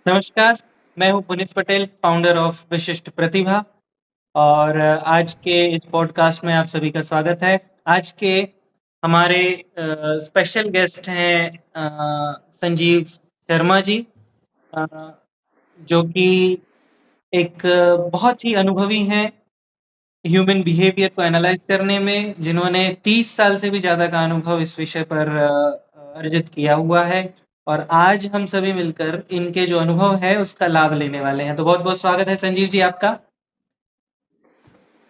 नमस्कार, मैं हूँ पुनीत पटेल, फाउंडर ऑफ विशिष्ट प्रतिभा और आज के इस पॉडकास्ट में आप सभी का स्वागत है। आज के हमारे स्पेशल गेस्ट हैं संजीव शर्मा जी, अ, जो कि एक बहुत ही अनुभवी हैं ह्यूमन बिहेवियर को एनालाइज करने में, जिन्होंने 30 साल से भी ज़्यादा का अनुभव इस विषय पर अर्जित किया हुआ है और आज हम सभी मिलकर इनके जो अनुभव है उसका लाभ लेने वाले हैं। तो बहुत-बहुत स्वागत है संजीव जी आपका।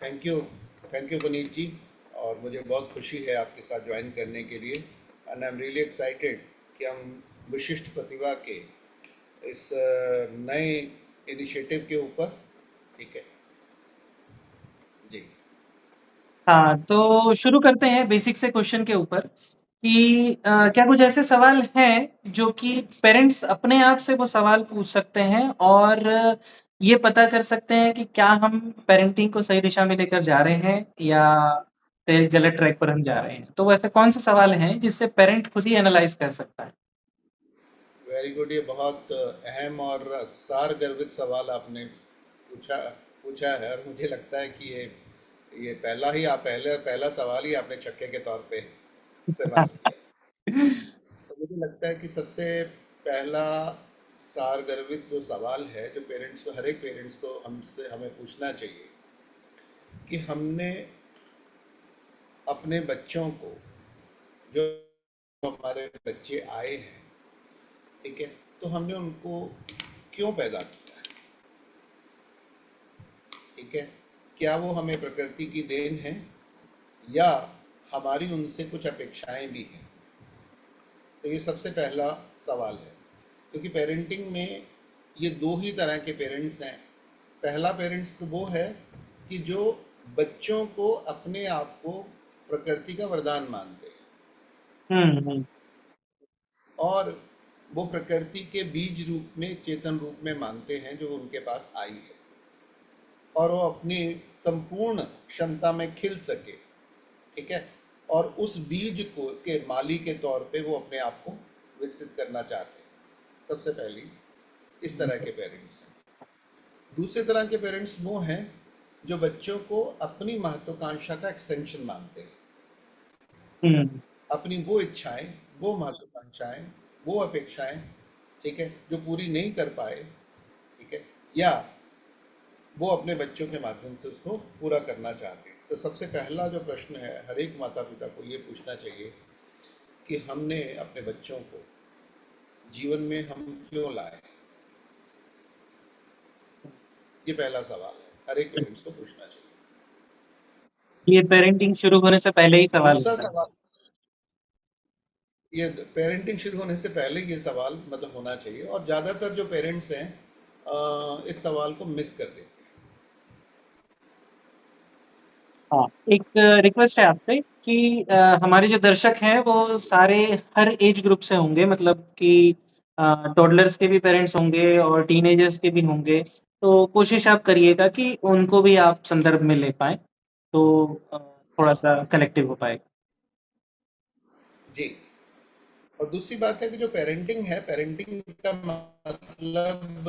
Thank you thank you Puneet ji. और मुझे बहुत खुशी है आपके साथ ज्वाइन करने के लिए। And I am really excited कि हम विशिष्ट प्रतिभा के इस नए इनिशिएटिव के ऊपर। ठीक है जी। हाँ, तो शुरू करते हैं बेसिक से क्वेश्चन के ऊपर कि क्या कुछ ऐसे सवाल हैं जो कि पेरेंट्स अपने आप से वो सवाल पूछ सकते हैं और ये पता कर सकते हैं कि क्या हम पेरेंटिंग को सही दिशा में लेकर जा रहे हैं या फिर गलत ट्रैक पर हम जा रहे हैं? तो वैसे कौन से सवाल हैं जिससे पेरेंट खुद ही एनालाइज कर सकता है? Very good. ये बहुत अहम और सार गर्भित सवाल आपने पूछा पूछा है, और मुझे लगता है कि ये पहला सवाल ही आपने छक्के के तौर पे इस्तेमाल किया। तो मुझे लगता है कि सबसे पहला सारगर्भित जो सवाल है, जो पेरेंट्स को, हर एक पेरेंट्स को हमें पूछना चाहिए कि हमने अपने बच्चों को, जो हमारे बच्चे आए हैं, ठीक है, तो हमने उनको क्यों पैदा किया है। ठीक है, क्या वो हमें प्रकृति की देन है या हमारी उनसे कुछ अपेक्षाएं भी हैं। तो ये सबसे पहला सवाल है, क्योंकि पेरेंटिंग में ये दो ही तरह के पेरेंट्स हैं। पहला पेरेंट्स तो वो है कि जो बच्चों को अपने आप को प्रकृति का वरदान मानते हैं, हुँ, हुँ। और वो प्रकृति के बीज रूप में, चेतन रूप में मानते हैं, जो उनके पास आई है, और वो अपनी संपूर्ण क्षमता में खिल सके। ठीक है, और उस बीज को के माली के तौर पे वो अपने आप को विकसित करना चाहते हैं। सबसे पहली इस तरह के पेरेंट्स हैं। दूसरे तरह के पेरेंट्स वो हैं जो बच्चों को अपनी महत्वाकांक्षा का एक्सटेंशन मानते हैं। हुँ, अपनी वो इच्छाएं, वो महत्वाकांक्षाएं, वो अपेक्षाएं, ठीक है, जो पूरी नहीं कर पाए, ठीक है, या वो अपने बच्चों के माध्यम से उसको पूरा करना चाहते हैं। तो सबसे पहला जो प्रश्न है, हर एक माता पिता को ये पूछना चाहिए कि हमने अपने बच्चों को जीवन में हम क्यों लाए। ये पहला सवाल है, हर एक हुँ। पेरेंट्स को पूछना चाहिए। ये पेरेंटिंग शुरू होने से पहले ही सवाल दूसरा होता है। सवाल, ये पेरेंटिंग शुरू होने से पहले ये सवाल मतलब होना चाहिए, और ज़्यादातर जो पेरेंट्स हैं इस सवाल को मिस कर देते हाँ, एक रिक्वेस्ट है आपसे कि हमारे जो दर्शक हैं वो सारे हर एज ग्रुप से होंगे, मतलब कि टॉडलर्स के भी पेरेंट्स होंगे और टीनेजर्स के भी होंगे। तो कोशिश आप करिएगा कि उनको भी आप संदर्भ में ले पाएँ, तो हैं। हाँ थोड़ा-सा कलेक्टिव हो पाएगा। जी। और दूसरी बात है कि जो पेरेंटिंग है, पेरेंटिंग का मतलब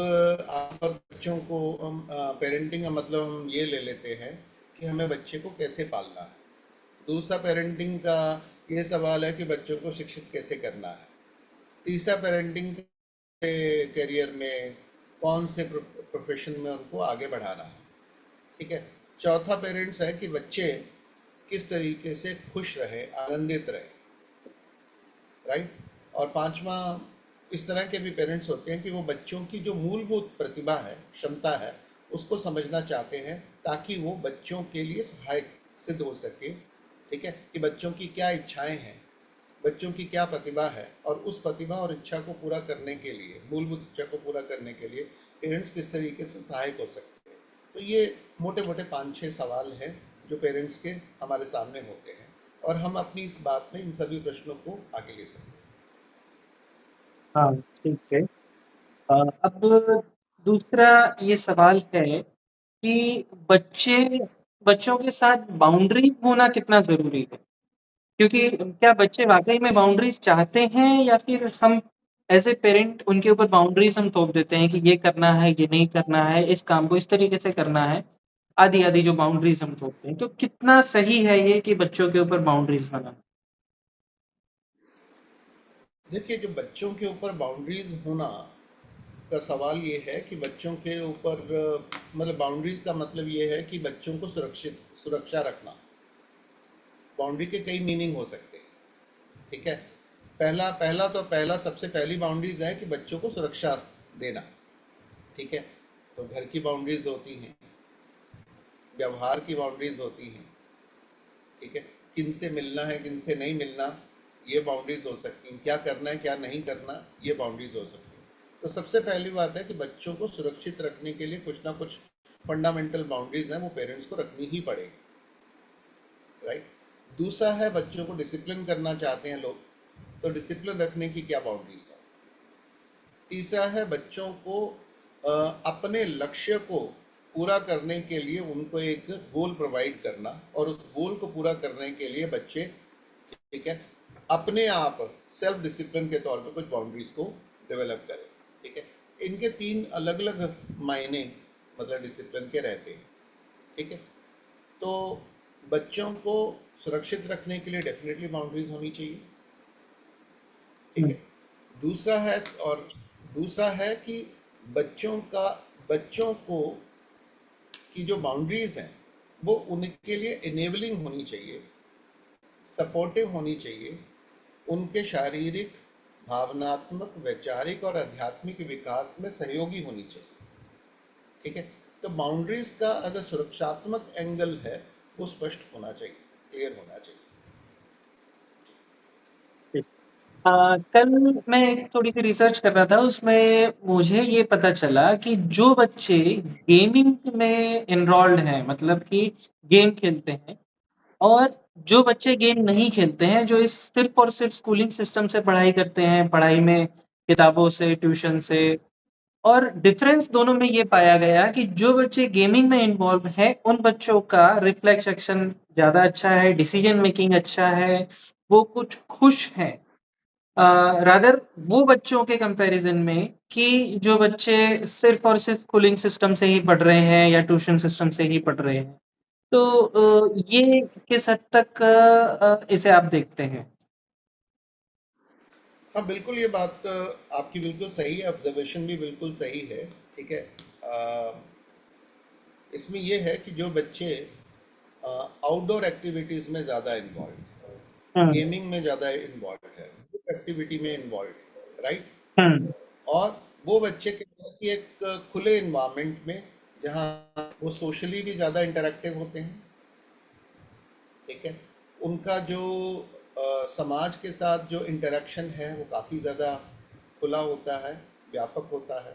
आमतौर पर बच्चों को हम पेरेंटिंग का मतलब हम ये ले लेते हैं कि हमें बच्चे को कैसे पालना है। दूसरा पेरेंटिंग का ये सवाल है कि बच्चों को शिक्षित कैसे करना है। तीसरा पेरेंटिंग के करियर में कौन से प्रोफेशन में उनको आगे बढ़ाना है। ठीक है। चौथा पेरेंट्स है कि बच्चे किस तरीके से खुश रहे, आनंदित रहे, राइट। और पांचवा, इस तरह के भी पेरेंट्स होते हैं कि वो बच्चों की जो मूलभूत प्रतिभा है, क्षमता है, उसको समझना चाहते हैं, ताकि वो बच्चों के लिए सहायक सिद्ध हो सके। ठीक है, कि बच्चों की क्या इच्छाएं हैं, बच्चों की क्या प्रतिभा है, और उस प्रतिभा और इच्छा को पूरा करने के लिए, मूलभूत इच्छा को पूरा करने के लिए पेरेंट्स किस तरीके से सहायक हो सकते हैं। तो ये मोटे मोटे 5-6 सवाल हैं जो पेरेंट्स के हमारे सामने होते हैं, और हम अपनी इस बात में इन सभी प्रश्नों को आगे ले सकते हैं। हाँ, ठीक है। अब दूसरा ये सवाल है कि बच्चों के साथ बाउंड्रीज़ होना कितना ज़रूरी है? क्योंकि क्या बच्चे वाक़ई में बाउंड्रीज़ चाहते हैं या फिर हम एज ए पेरेंट उनके ऊपर बाउंड्रीज हम थोप देते हैं कि ये करना है, ये नहीं करना है, इस काम को इस तरीके से करना है, आदि आदि जो बाउंड्रीज हम थोपते हैं। तो कितना सही है ये कि बच्चों के ऊपर बाउंड्रीज बनाना? देखिए, जो बच्चों के ऊपर बाउंड्रीज होना का सवाल ये है कि बच्चों के ऊपर मतलब बाउंड्रीज का मतलब ये है कि बच्चों को सुरक्षा रखना। बाउंड्री के कई मीनिंग हो सकते हैं। ठीक है। पहला पहला तो पहला सबसे पहली बाउंड्रीज है कि बच्चों को सुरक्षा देना। ठीक है। तो घर की बाउंड्रीज होती हैं, व्यवहार की बाउंड्रीज होती हैं। ठीक है। किन से मिलना है, किन से नहीं मिलना, ये बाउंड्रीज हो सकती हैं। क्या करना है, क्या नहीं करना, ये बाउंड्रीज हो सकती हैं। तो सबसे पहली बात है कि बच्चों को सुरक्षित रखने के लिए कुछ ना कुछ फंडामेंटल बाउंड्रीज हैं, वो पेरेंट्स को रखनी ही पड़ेगी। राइट। दूसरा है, बच्चों को डिसिप्लिन करना चाहते हैं लोग, तो डिसिप्लिन रखने की क्या बाउंड्रीज है। तीसरा है, बच्चों को अपने लक्ष्य को पूरा करने के लिए उनको एक गोल प्रोवाइड करना, और उस गोल को पूरा करने के लिए बच्चे, ठीक है, अपने आप सेल्फ डिसिप्लिन के तौर पे कुछ बाउंड्रीज को डेवलप करें। ठीक है। इनके तीन अलग अलग मायने मतलब डिसिप्लिन के रहते हैं। ठीक है। तो बच्चों को सुरक्षित रखने के लिए डेफिनेटली बाउंड्रीज होनी चाहिए। ठीक हुँ, है। दूसरा है, और दूसरा है कि बच्चों का बच्चों को की जो बाउंड्रीज हैं वो उनके लिए इनेबलिंग होनी चाहिए, सपोर्टिव होनी चाहिए, उनके शारीरिक, भावनात्मक, वैचारिक और आध्यात्मिक विकास में सहयोगी होनी चाहिए। ठीक है। तो बाउंड्रीज का अगर सुरक्षात्मक एंगल है वो स्पष्ट होना चाहिए, क्लियर होना चाहिए। ठीक। कल मैं एक थोड़ी-सी रिसर्च कर रहा था, उसमें मुझे ये पता चला कि जो बच्चे गेमिंग में एनरोल्ड हैं, मतलब कि गेम खेलते हैं, और जो बच्चे गेम नहीं खेलते हैं, जो इस सिर्फ़ और सिर्फ़ स्कूलिंग सिस्टम से पढ़ाई करते हैं, पढ़ाई में किताबों से, ट्यूशन से, और डिफरेंस दोनों में ये पाया गया कि जो बच्चे गेमिंग में इन्वॉल्व हैं, उन बच्चों का रिफ्लेक्स एक्शन ज़्यादा अच्छा है, डिसीजन मेकिंग अच्छा है, वो कुछ खुश हैं। रादर वो बच्चों के कंपैरिजन में कि जो बच्चे सिर्फ़ और सिर्फ़ कूलिंग सिस्टम से ही पढ़ रहे हैं या ट्यूशन सिस्टम से ही पढ़ रहे हैं। तो ये किस हद तक इसे आप देखते हैं? हाँ, बिल्कुल, ये बात आपकी बिल्कुल सही है, ऑब्जर्वेशन भी बिल्कुल सही है। ठीक है। इसमें ये है कि जो बच्चे आउटडोर एक्टिविटीज़ में ज़्यादा इन्वॉल्व, हुँ, गेमिंग में ज़्यादा इन्वॉल्व है, ग्रुप एक्टिविटी में इन्वॉल्व है, राइट। हुँ, और वो बच्चे क्या है कि एक खुले इन्वायरमेंट में, जहाँ वो सोशली भी ज़्यादा इंटरेक्टिव होते हैं। ठीक है। उनका जो समाज के साथ जो इंटरेक्शन है वो काफ़ी ज़्यादा खुला होता है, व्यापक होता है।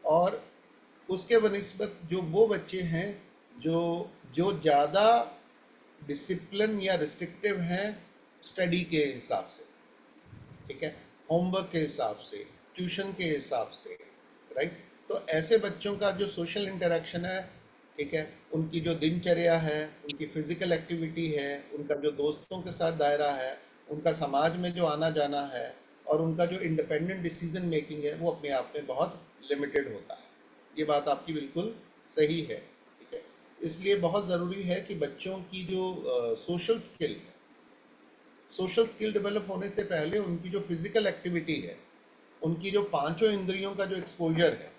और उसके बनिस्बत जो वो बच्चे हैं जो जो ज़्यादा डिसिप्लिन या रिस्ट्रिक्टिव हैं स्टडी के हिसाब से, ठीक है, होमवर्क के हिसाब से, ट्यूशन के हिसाब से, राइट। तो ऐसे बच्चों का जो सोशल इंटरेक्शन है, ठीक है, उनकी जो दिनचर्या है, उनकी फिजिकल एक्टिविटी है, उनका जो दोस्तों के साथ दायरा है, उनका समाज में जो आना जाना है, और उनका जो इंडिपेंडेंट डिसीजन मेकिंग है, वो अपने आप में बहुत लिमिटेड होता है। ये बात आपकी बिल्कुल सही है। ठीक है। इसलिए बहुत ज़रूरी है कि बच्चों की जो सोशल स्किल है, सोशल स्किल डेवलप होने से पहले उनकी जो फिजिकल एक्टिविटी है, उनकी जो पांचों इंद्रियों का जो एक्सपोजर है,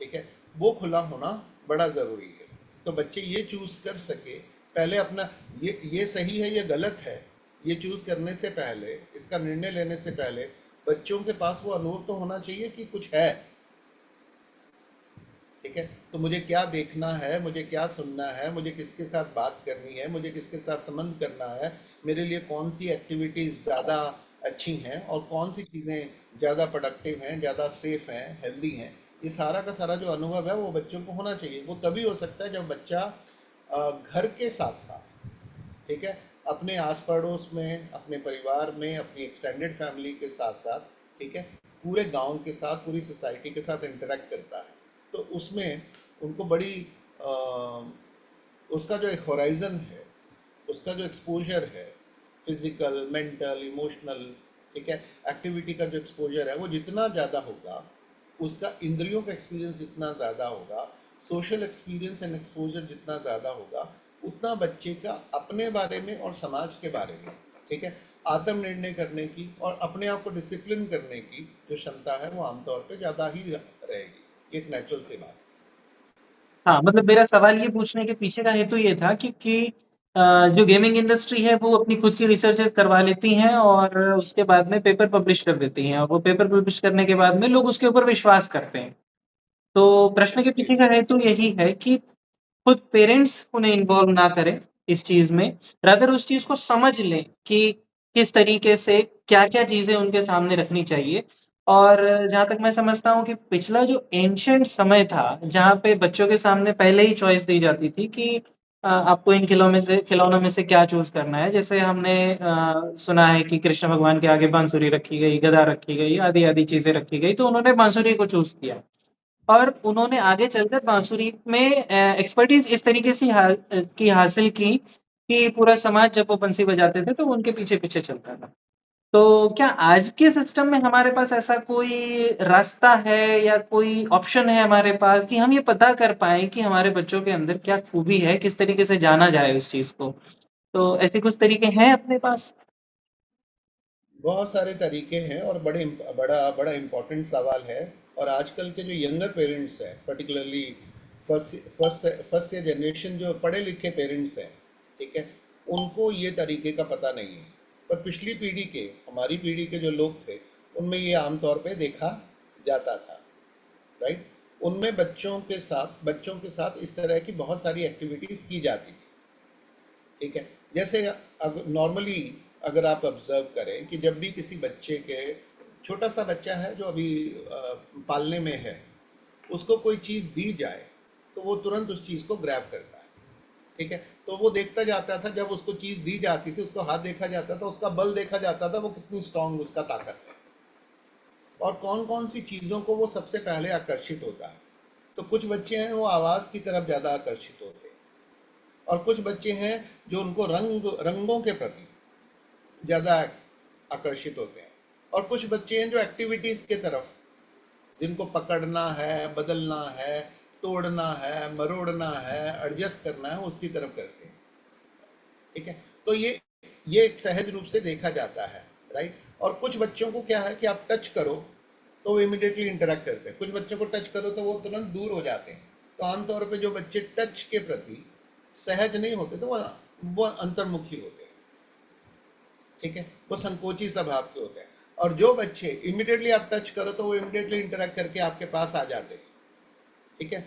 ठीक है, वो खुला होना बड़ा ज़रूरी है। तो बच्चे ये चूज़ कर सके पहले अपना, ये सही है, ये गलत है, ये चूज़ करने से पहले, इसका निर्णय लेने से पहले बच्चों के पास वो अनुभव तो होना चाहिए कि कुछ है। ठीक है। तो मुझे क्या देखना है, मुझे क्या सुनना है, मुझे किसके साथ बात करनी है, मुझे किसके साथ संबंध करना है, मेरे लिए कौन सी एक्टिविटीज़ ज़्यादा अच्छी हैं और कौन सी चीज़ें ज़्यादा प्रोडक्टिव हैं, ज़्यादा सेफ हैं, हेल्दी हैं। ये सारा का सारा जो अनुभव है वो बच्चों को होना चाहिए। वो तभी हो सकता है जब बच्चा घर के साथ साथ, ठीक है, अपने आस पड़ोस में, अपने परिवार में, अपनी एक्सटेंडेड फैमिली के साथ साथ, ठीक है, पूरे गांव के साथ, पूरी सोसाइटी के साथ इंटरेक्ट करता है। तो उसमें उनको बड़ी अ, उसका जो एक होराइजन है, उसका जो एक्सपोजर है, फिजिकल, मेंटल, इमोशनल, ठीक है। एक्टिविटी का जो एक्सपोजर है वो जितना ज़्यादा होगा, उसका इंद्रियों का एक्सपीरियंस जितना ज़्यादा होगा, सोशल एक्सपीरियंस एंड एक्सपोजर जितना ज़्यादा होगा, उतना बच्चे का अपने बारे में और समाज के बारे में, ठीक है, आत्मनिर्णय करने की और अपने आप को डिसिप्लिन करने की जो क्षमता है वो आमतौर पे ज़्यादा ही रहेगी। एक नेचुरल सी बात है। हाँ, मतलब मेरा सवाल ये पूछने के पीछे का हेतु ये था कि जो गेमिंग इंडस्ट्री है वो अपनी खुद की रिसर्च करवा लेती हैं और उसके बाद में पेपर पब्लिश कर देती हैं और वो पेपर पब्लिश करने के बाद में लोग उसके ऊपर विश्वास करते हैं। तो प्रश्न के जी पीछे का हेतु यही है कि खुद पेरेंट्स उन्हें इन्वॉल्व ना करें इस चीज़ में, रादर उस चीज़ को समझ लें कि किस तरीके से क्या-क्या चीज़ें उनके सामने रखनी चाहिए। और जहाँ तक मैं समझता हूँ कि पिछला जो एंशिएंट समय था, जहाँ पे बच्चों के सामने पहले ही चॉइस दी जाती थी कि आपको इन खिलौनों में से क्या चूज़ करना है। जैसे हमने सुना है कि कृष्ण भगवान के आगे बांसुरी रखी गई, गदा रखी गई, आदि-आदि चीज़ें रखी गई, तो उन्होंने बांसुरी को चूज़ किया। और उन्होंने आगे चलकर बांसुरी में एक्सपर्टीज इस तरीके से की हासिल की कि पूरा समाज जब वो बंसी बजाते थे तो वो उनके पीछे पीछे चलता था। तो क्या आज के सिस्टम में हमारे पास ऐसा कोई रास्ता है या कोई ऑप्शन है हमारे पास कि हम ये पता कर पाए कि हमारे बच्चों के अंदर क्या खूबी है, किस तरीके से जाना जाए उस चीज को? तो ऐसे कुछ तरीके हैं अपने पास? बहुत सारे तरीके हैं और बड़ा बड़ा इम्पोर्टेंट सवाल है। और आजकल के जो यंगर पेरेंट्स हैं, particularly first first first generation जो पढ़े लिखे पेरेंट्स हैं, ठीक है, उनको ये तरीके का पता नहीं है। पर पिछली पीढ़ी के, हमारी पीढ़ी के जो लोग थे, उनमें ये आमतौर पे देखा जाता था, राइट। उनमें बच्चों के साथ इस तरह की बहुत सारी एक्टिविटीज़ की जाती थी, ठीक है। जैसे नॉर्मली अगर आप ऑब्जर्व करें कि जब भी किसी बच्चे के, छोटा सा बच्चा है जो अभी पालने में है, उसको कोई चीज़ दी जाए तो वो तुरंत उस चीज़ को ग्रैब करता है, ठीक है। तो वो देखता जाता था, जब उसको चीज़ दी जाती थी उसको हाथ देखा जाता था, उसका बल देखा जाता था, वो कितनी स्ट्रांग उसका ताकत है और कौन कौन सी चीज़ों को वो सबसे पहले आकर्षित होता है। तो कुछ बच्चे हैं वो आवाज़ की तरफ ज़्यादा आकर्षित होते हैं और कुछ बच्चे हैं जो उनको रंगों के प्रति ज़्यादा आकर्षित होते हैं और कुछ बच्चे हैं जो एक्टिविटीज़ के तरफ, जिनको पकड़ना है, बदलना है, तोड़ना है, मरोड़ना है, एडजस्ट करना है, उसकी तरफ करते हैं, ठीक है। तो ये एक सहज रूप से देखा जाता है, राइट। और कुछ बच्चों को क्या है कि आप टच करो तो वो इमिडिएटली इंटरेक्ट करते हैं, कुछ बच्चों को टच करो तो वो तुरंत दूर हो जाते हैं। तो आमतौर पे जो बच्चे टच के प्रति सहज नहीं होते तो वो अंतर्मुखी होते हैं, ठीक है, वो संकोची स्वभाव के होते हैं। और जो बच्चे इमिडिएटली आप टच करो तो वो इमिडिएटली इंटरेक्ट करके आपके पास आ जाते हैं, ठीक है।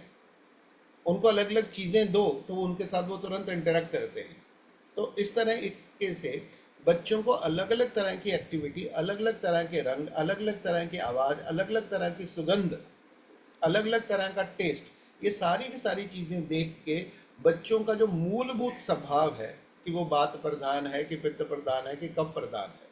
उनको अलग अलग चीज़ें दो तो वो उनके साथ वो तुरंत इंटरेक्ट करते हैं। तो इस तरह के से बच्चों को अलग अलग तरह की एक्टिविटी, अलग अलग तरह के रंग, अलग अलग तरह की आवाज़, अलग अलग तरह की सुगंध, अलग अलग तरह का टेस्ट, ये सारी की सारी चीज़ें देख के बच्चों का जो मूलभूत स्वभाव है कि वो बात प्रधान है कि पित्त प्रधान है कि कब प्रधान है,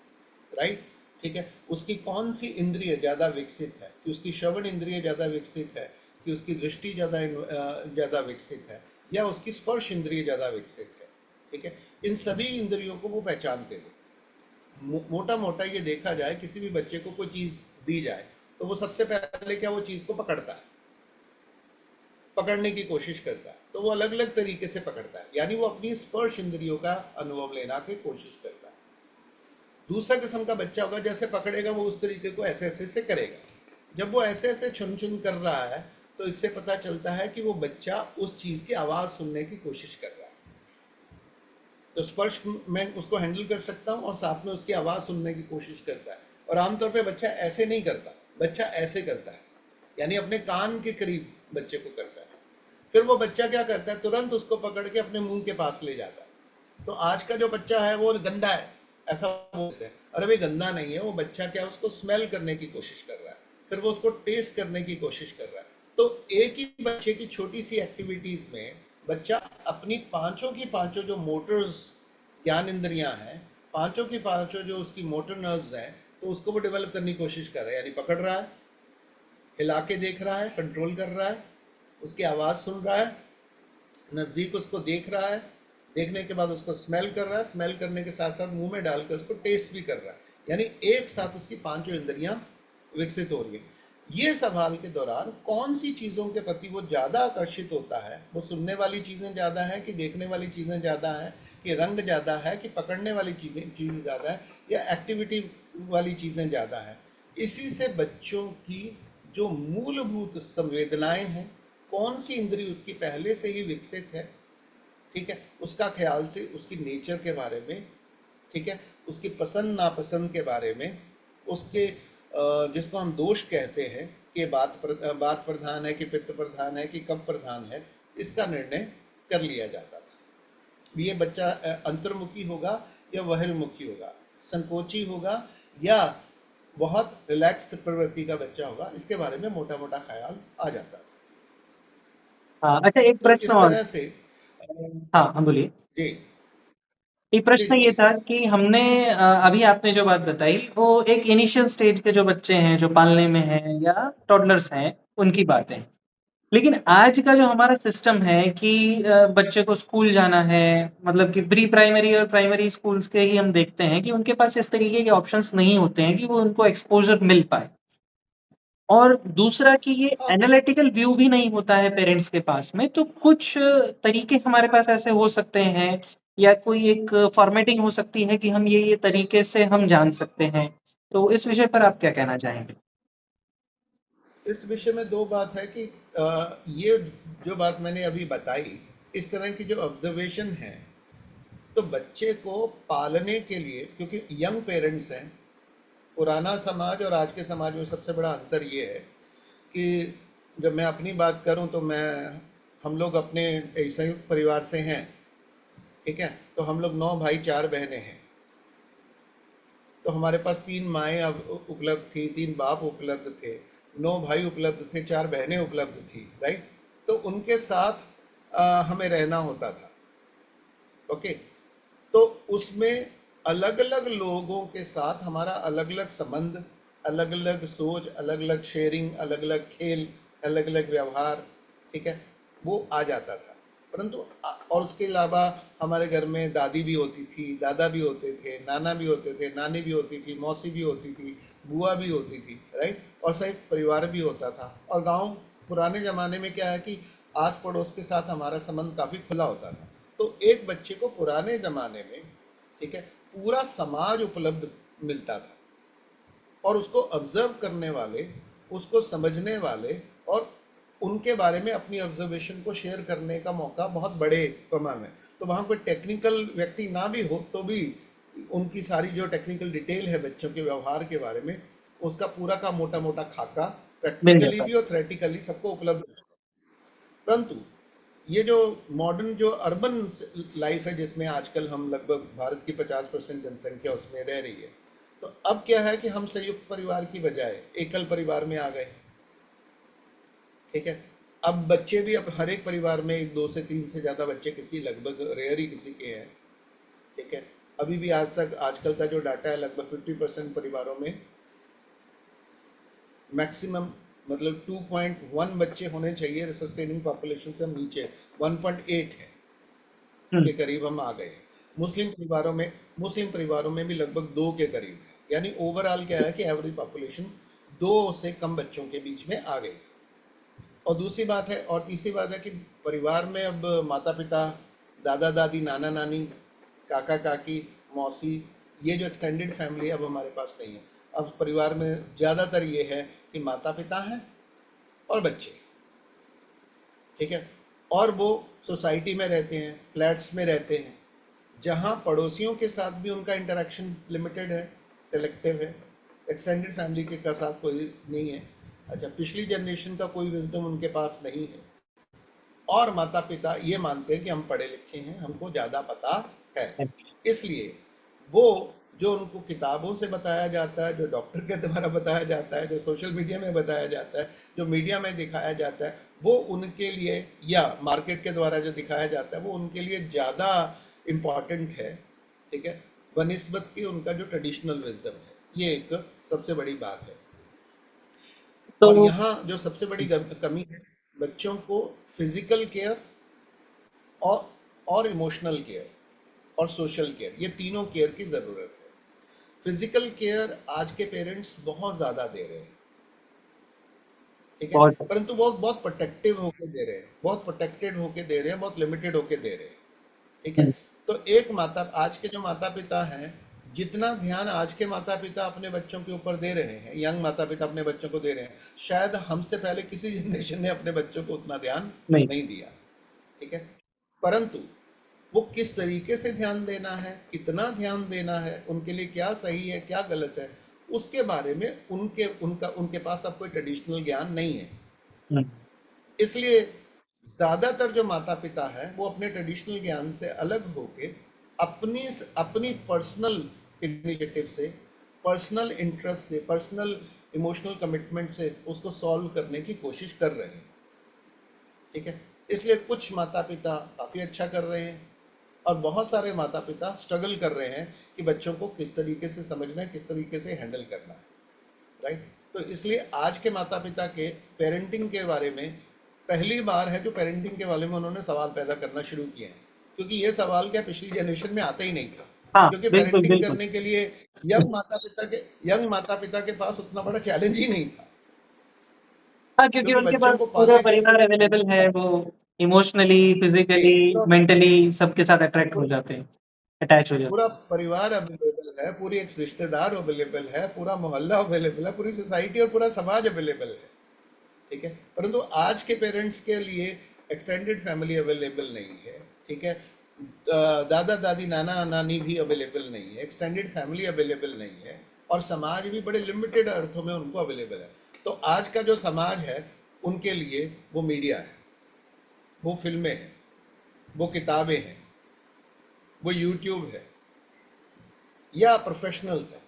राइट, ठीक है, उसकी कौन सी इंद्रिय ज़्यादा विकसित है, कि उसकी श्रवण इंद्रिय ज़्यादा विकसित है, कि उसकी दृष्टि ज़्यादा विकसित है, या उसकी स्पर्श इंद्रिय ज़्यादा विकसित है, ठीक है। इन सभी इंद्रियों को वो पहचानते हैं। मोटा मोटा ये देखा जाए, किसी भी बच्चे को कोई चीज़ दी जाए तो वो सबसे पहले क्या, वो चीज़ को पकड़ता है, पकड़ने की कोशिश करता है। तो वो अलग अलग तरीके से पकड़ता है, यानी वो अपनी स्पर्श इंद्रियों का अनुभव लेना की कोशिश करता है। दूसरा किस्म का बच्चा होगा, जैसे पकड़ेगा वो उस तरीके को ऐसे ऐसे से करेगा। जब वो ऐसे ऐसे छुन छुन कर रहा है तो इससे पता चलता है कि वो बच्चा उस चीज़ की आवाज़ सुनने की कोशिश कर रहा है। तो स्पर्श मैं उसको हैंडल कर सकता हूँ और साथ में उसकी आवाज़ सुनने की कोशिश करता है। और आमतौर पे बच्चा ऐसे नहीं करता, बच्चा ऐसे करता है, यानी अपने कान के करीब बच्चे को करता है। फिर वो बच्चा क्या करता है, तुरंत उसको पकड़ के अपने मुंह के पास ले जाता है। तो आज का जो बच्चा है वो गंदा है ऐसा बोलते हैं। अरे भाई गंदा नहीं है, वो बच्चा क्या, उसको स्मेल करने की कोशिश कर रहा है, फिर वो उसको टेस्ट करने की कोशिश कर रहा है। तो एक ही बच्चे की छोटी सी एक्टिविटीज में बच्चा अपनी पांचों की पांचों जो मोटर्स, ज्ञान इंद्रियां हैं, पांचों की पांचों जो उसकी मोटर नर्व्स हैं, तो उसको वो डेवलप करने की कोशिश कर रहा है। यानी पकड़ रहा है, हिला के देख रहा है, कंट्रोल कर रहा है, उसकी आवाज़ सुन रहा है, नज़दीक उसको देख रहा है, देखने के बाद उसको स्मेल कर रहा है, स्मेल करने के साथ साथ मुंह में डाल कर उसको टेस्ट भी कर रहा है। यानी एक साथ उसकी पांचों इंद्रियां विकसित हो रही है। ये सवाल के दौरान कौन सी चीज़ों के प्रति वो ज़्यादा आकर्षित होता है, वो सुनने वाली चीज़ें ज़्यादा है कि देखने वाली चीज़ें ज़्यादा है, कि रंग ज़्यादा है कि पकड़ने वाली चीज़ें ज़्यादा है, या एक्टिविटी वाली चीज़ें ज़्यादा है। इसी से बच्चों की जो मूलभूत संवेदनाएं हैं, कौन सी इंद्री उसकी पहले से ही विकसित है, ठीक है, उसका ख्याल से उसकी नेचर के बारे में, ठीक है, उसकी पसंद नापसंद के बारे में, उसके जिसको हम दोष कहते हैं कि बात प्रधान है कि पित्त प्रधान है कि कब प्रधान है, इसका निर्णय कर लिया जाता था। ये बच्चा अंतर्मुखी होगा या बहिर्मुखी होगा, संकोची होगा या बहुत रिलैक्स्ड प्रवृत्ति का बच्चा होगा, इसके बारे में मोटा मोटा ख्याल आ जाता था। हाँ, अच्छा, एक तो प्रश्न इस और। तरह से हाँ, हाँ, बोलिए। जी एक जी प्रश्न जी ये प्लीज। था कि हमने अभी आपने जो बात बताई वो एक इनिशियल स्टेज के जो बच्चे हैं जो पालने में हैं या टॉडलर्स हैं, उनकी बात है। लेकिन आज का जो हमारा सिस्टम है कि बच्चे को स्कूल जाना है, मतलब कि प्री प्राइमरी और प्राइमरी स्कूल्स के ही हम देखते हैं कि उनके पास इस तरीके के ऑप्शंस नहीं होते हैं कि वो उनको एक्सपोजर मिल पाए। और दूसरा कि ये हाँ, एनालिटिकल व्यू भी नहीं होता है पेरेंट्स के पास में, तो कुछ तरीके हमारे पास ऐसे हो सकते हैं या कोई एक फॉर्मेटिंग हो सकती है कि हम ये तरीके से हम जान सकते हैं। तो इस विषय पर आप क्या कहना चाहेंगे? इस विषय में दो बात है कि ये जो बात मैंने अभी बताई, इस तरह की जो ऑब्जर्वेशन है, तो बच्चे को पालने के लिए, क्योंकि यंग पेरेंट्स हैं, पुराना समाज और आज के समाज में सबसे बड़ा अंतर ये है कि जब मैं अपनी बात करूं तो हम लोग अपने एक संयुक्त परिवार से हैं, ठीक है, तो हम लोग 9 भाई 4 बहनें हैं। तो हमारे पास 3 माएँ अब उपलब्ध थी, 3 बाप उपलब्ध थे, 9 भाई उपलब्ध थे, 4 बहनें उपलब्ध थी, राइट। तो उनके साथ हमें रहना होता था। ओके। तो उसमें अलग अलग लोगों के साथ हमारा अलग अलग संबंध, अलग अलग सोच, अलग अलग शेयरिंग, अलग अलग खेल, अलग अलग व्यवहार, ठीक है, वो आ जाता था। परंतु और उसके अलावा हमारे घर में दादी भी होती थी, दादा भी होते थे, नाना भी होते थे, नानी भी होती थी, मौसी भी होती थी, बुआ भी होती थी, राइट। और संयुक्त परिवार भी होता था। और गांव पुराने ज़माने में क्या है कि आस पड़ोस के साथ हमारा संबंध काफ़ी खुला होता था। तो एक बच्चे को पुराने ज़माने में, ठीक है, पूरा समाज उपलब्ध मिलता था, और उसको ऑब्जर्व करने वाले, उसको समझने वाले, और उनके बारे में अपनी ऑब्जर्वेशन को शेयर करने का मौका बहुत बड़े पैमाने में। तो वहाँ कोई टेक्निकल व्यक्ति ना भी हो तो भी उनकी सारी जो टेक्निकल डिटेल है बच्चों के व्यवहार के बारे में, उसका पूरा का मोटा मोटा खाका मिल प्रैक्टिकली जाता है। भी और थ्योरेटिकली सबको उपलब्ध है। परंतु ये जो मॉडर्न जो अर्बन लाइफ है, जिसमें आजकल हम लगभग भारत की 50% जनसंख्या उसमें रह रही है, तो अब क्या है कि हम संयुक्त परिवार की बजाय एकल परिवार में आ गए, ठीक है। अब बच्चे भी, अब हर एक परिवार में एक दो से तीन से ज़्यादा बच्चे, किसी लगभग रेयर ही किसी के हैं, ठीक है। अभी भी आज तक आजकल का जो डाटा है, लगभग 50% परिवारों में मैक्सिमम, मतलब 2.1 बच्चे होने चाहिए सस्टेनिंग पॉपुलेशन से, हम नीचे 1.8 है हुँ। के करीब हम आ गए हैं। मुस्लिम परिवारों में भी लगभग 2 के करीब है। यानी ओवरऑल क्या है कि एवरेज पॉपुलेशन 2 से कम बच्चों के बीच में आ गई। और दूसरी बात है, और तीसरी बात है कि परिवार में अब माता पिता, दादा दादी, नाना नानी, काका काकी, मौसी, ये जो एक्सटेंडेड फैमिली अब हमारे पास नहीं है। अब परिवार में ज़्यादातर ये है कि माता पिता हैं और बच्चे, ठीक है। और वो सोसाइटी में रहते हैं, फ्लैट्स में रहते हैं, जहाँ पड़ोसियों के साथ भी उनका इंटरेक्शन लिमिटेड है, सेलेक्टिव है। एक्सटेंडेड फैमिली के का साथ कोई नहीं है। अच्छा, पिछली जनरेशन का कोई विजडम उनके पास नहीं है। और माता पिता ये मानते हैं कि हम पढ़े लिखे हैं, हमको ज़्यादा पता है। इसलिए वो जो उनको किताबों से बताया जाता है, जो डॉक्टर के द्वारा बताया जाता है, जो सोशल मीडिया में बताया जाता है, जो मीडिया में दिखाया जाता है, वो उनके लिए, या मार्केट के द्वारा जो दिखाया जाता है, वो उनके लिए ज़्यादा इम्पॉर्टेंट है, ठीक है, बनिस्बत की उनका जो ट्रेडिशनल विजडम है। ये एक सबसे बड़ी बात है। और तो यहाँ जो सबसे बड़ी कमी है, बच्चों को फिजिकल केयर और इमोशनल केयर और सोशल केयर, ये तीनों केयर की ज़रूरत है। फिजिकल केयर आज के पेरेंट्स बहुत ज्यादा दे रहे हैं, ठीक है, बहुत। परंतु वो बहुत प्रोटेक्टिव होके दे रहे हैं, बहुत प्रोटेक्टेड होके दे रहे हैं, बहुत लिमिटेड होके दे रहे हैं, ठीक है। हम्म, तो एक माता, आज के जो माता पिता हैं, जितना ध्यान आज के माता पिता अपने बच्चों के ऊपर दे रहे हैं, यंग माता पिता अपने बच्चों को दे रहे हैं, शायद हमसे पहले किसी जनरेशन ने अपने बच्चों को उतना ध्यान नहीं। नहीं दिया, ठीक है। परंतु वो किस तरीके से ध्यान देना है, कितना ध्यान देना है, उनके लिए क्या सही है क्या गलत है, उसके बारे में उनके पास अब कोई ट्रेडिशनल ज्ञान नहीं है। हम्म, इसलिए ज्यादातर जो माता पिता है वो अपने ट्रेडिशनल ज्ञान से अलग होके अपनी अपनी पर्सनल इनिशिएटिव से, पर्सनल इंटरेस्ट से, पर्सनल इमोशनल कमिटमेंट से उसको सॉल्व करने की कोशिश कर रहे हैं, ठीक है। इसलिए कुछ माता पिता काफ़ी अच्छा कर रहे हैं और बहुत सारे माता पिता स्ट्रगल कर रहे हैं कि बच्चों को किस तरीके से समझना है, किस तरीके से हैंडल करना है, राइट। तो इसलिए आज के माता पिता के पेरेंटिंग के बारे में पहली बार है जो पेरेंटिंग के बारे में उन्होंने सवाल पैदा करना शुरू किए हैं, क्योंकि ये सवाल क्या पिछली जनरेशन में आता ही नहीं था, हाँ, क्योंकि बिल्कुल पेरेंटिंग बिल्कुल। करने के लिए यंग माता पिता के पास उतना बड़ा चैलेंज ही नहीं था, हाँ, क्योंकि क्योंकि उनके बच्चों पास को पूरा पालने के परिवार अवेलेबल है, वो इमोशनली, जी फिजिकली, पूरा मेंटली सबके साथ अट्रैक्ट हो जाते हैं, अटैच हो जाते पूरा परिवार अवेलेबल है, पूरी एक रिश्तेदार अवेलेबल है, पूरा मोहल्ला अवेलेबल है, पूरी सोसाइटी और पूरा समाज अवेलेबल है, ठीक है। परंतु आज के पेरेंट्स के लिए एक्सटेंडेड फैमिली अवेलेबल नहीं है, ठीक है। दादा दादी नाना नानी भी अवेलेबल नहीं है, एक्सटेंडेड फैमिली अवेलेबल नहीं है, और समाज भी बड़े लिमिटेड अर्थों में उनको अवेलेबल है। तो आज का जो समाज है उनके लिए वो मीडिया है, वो फिल्में हैं, वो किताबें हैं, वो यूट्यूब है, या प्रोफेशनल्स हैं,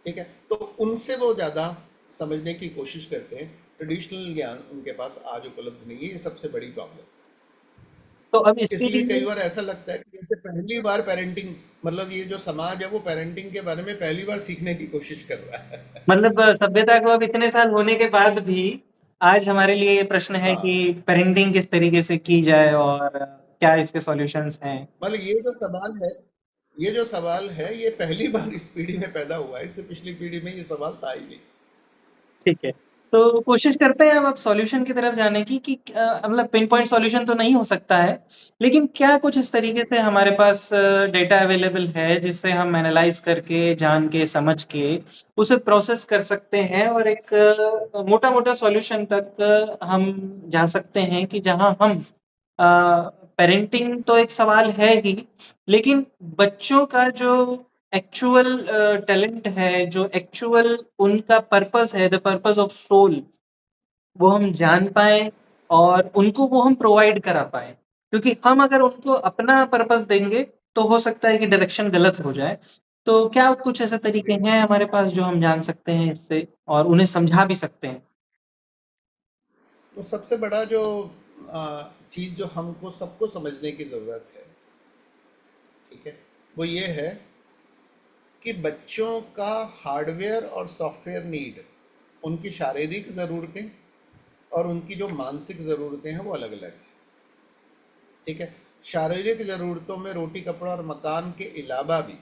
ठीक है। तो उनसे वो ज़्यादा समझने की कोशिश करते हैं, ट्रेडिशनल ज्ञान उनके पास आज उपलब्ध नहीं है, ये सबसे बड़ी प्रॉब्लम। तो अब इसके इसलिए लिए कई बार ऐसा लगता है कि जैसे पहली बार पेरेंटिंग, मतलब ये जो समाज है वो पेरेंटिंग के बारे में पहली बार सीखने की कोशिश कर रहा है। मतलब सभ्यता को अब इतने साल होने के बाद भी आज हमारे लिए ये प्रश्न है कि हाँ, पेरेंटिंग किस तरीके से की जाए और क्या इसके सॉल्यूशंस हैं। मतलब ये जो सवाल है ये पहली बार इस पीढ़ी में पैदा हुआ है, इससे पिछली पीढ़ी में ये सवाल था ही नहीं। ठीक है। तो कोशिश करते हैं अब सॉल्यूशन की तरफ जाने की कि मतलब पिन पॉइंट सॉल्यूशन तो नहीं हो सकता है, लेकिन क्या कुछ इस तरीके से हमारे पास डेटा अवेलेबल है जिससे हम एनालाइज करके, जान के, समझ के उसे प्रोसेस कर सकते हैं और एक मोटा-मोटा सॉल्यूशन तक हम जा सकते हैं कि जहां हम पेरेंटिंग तो एक सवाल है ही, लेकिन बच्चों का जो एक्चुअल टैलेंट है, जो एक्चुअल उनका पर्पस है, द पर्पस ऑफ सोल, वो हम जान पाएँ और उनको वो हम प्रोवाइड करा पाएँ। क्योंकि हम अगर उनको अपना पर्पस देंगे, तो हो सकता है कि डायरेक्शन गलत हो जाए। तो क्या कुछ ऐसे तरीके जी, हैं हमारे पास जो हम जान सकते हैं इससे और उन्हें समझा भी सकते हैं? तो सबसे बड़ा जो चीज़ जो हमको सबको समझने की ज़रूरत है, ठीक है, वो ये है कि बच्चों का हार्डवेयर और सॉफ्टवेयर नीड, उनकी शारीरिक ज़रूरतें और उनकी जो मानसिक ज़रूरतें हैं वो अलग अलग हैं, ठीक है। शारीरिक ज़रूरतों में रोटी कपड़ा और मकान के अलावा भी,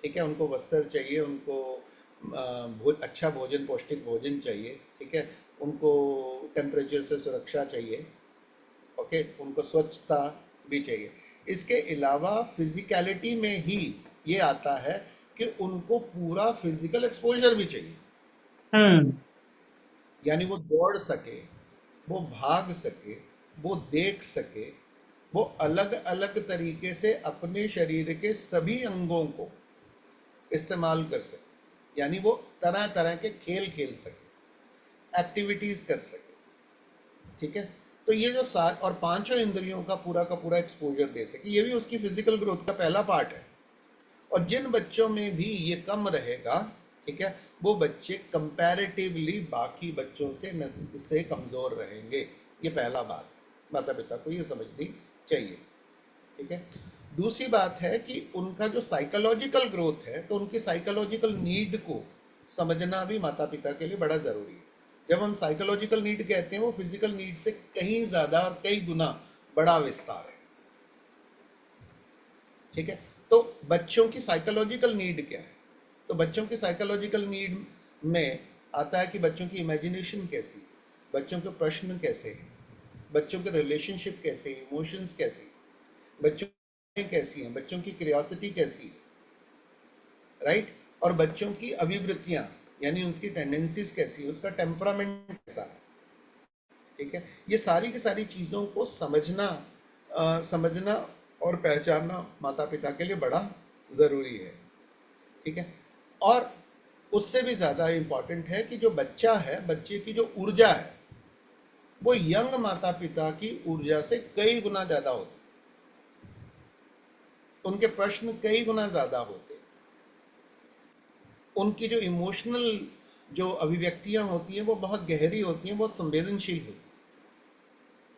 ठीक है, उनको वस्त्र चाहिए, उनको अच्छा भोजन, पौष्टिक भोजन चाहिए, ठीक है, उनको टेम्परेचर से सुरक्षा चाहिए, ओके, उनको स्वच्छता भी चाहिए। इसके अलावा फिजिकलिटी में ही ये आता है कि उनको पूरा फिजिकल एक्सपोजर भी चाहिए, हुँ, यानी वो दौड़ सके, वो भाग सके, वो देख सके, वो अलग अलग तरीके से अपने शरीर के सभी अंगों को इस्तेमाल कर सके, यानी वो तरह तरह के खेल खेल सके, एक्टिविटीज कर सके, ठीक है। तो ये जो सात और पांचों इंद्रियों का पूरा एक्सपोजर दे सके, ये भी उसकी फिजिकल ग्रोथ का पहला पार्ट है। और जिन बच्चों में भी ये कम रहेगा, ठीक है, वो बच्चे कंपैरेटिवली बाकी बच्चों से कमज़ोर रहेंगे। ये पहला बात है, माता पिता को ये समझनी चाहिए, ठीक है। दूसरी बात है कि उनका जो साइकोलॉजिकल ग्रोथ है, तो उनकी साइकोलॉजिकल नीड को समझना भी माता पिता के लिए बड़ा ज़रूरी है। जब हम साइकोलॉजिकल नीड कहते हैं, वो फिजिकल नीड से कहीं ज़्यादा और कई गुना बड़ा विस्तार है, ठीक है। तो बच्चों की साइकोलॉजिकल नीड क्या है, तो बच्चों के साइकोलॉजिकल नीड में आता है कि बच्चों की इमेजिनेशन कैसी, बच्चों के प्रश्न कैसे हैं, बच्चों के रिलेशनशिप कैसे, इमोशंस कैसी, बच्चों कैसी हैं, बच्चों की क्यूरियोसिटी कैसी है, राइट, और बच्चों की अभिवृत्तियां यानी उसकी टेंडेंसीज कैसी है, उसका टेम्परामेंट कैसा है। ठीक है, ये सारी की सारी चीज़ों को समझना और पहचानना माता पिता के लिए बड़ा ज़रूरी है। ठीक है, और उससे भी ज़्यादा इम्पॉर्टेंट है कि जो बच्चा है, बच्चे की जो ऊर्जा है वो यंग माता पिता की ऊर्जा से कई गुना ज़्यादा होती है, उनके प्रश्न कई गुना ज़्यादा होते हैं, उनकी जो इमोशनल जो अभिव्यक्तियां होती हैं वो बहुत गहरी होती हैं, बहुत संवेदनशील होती हैं,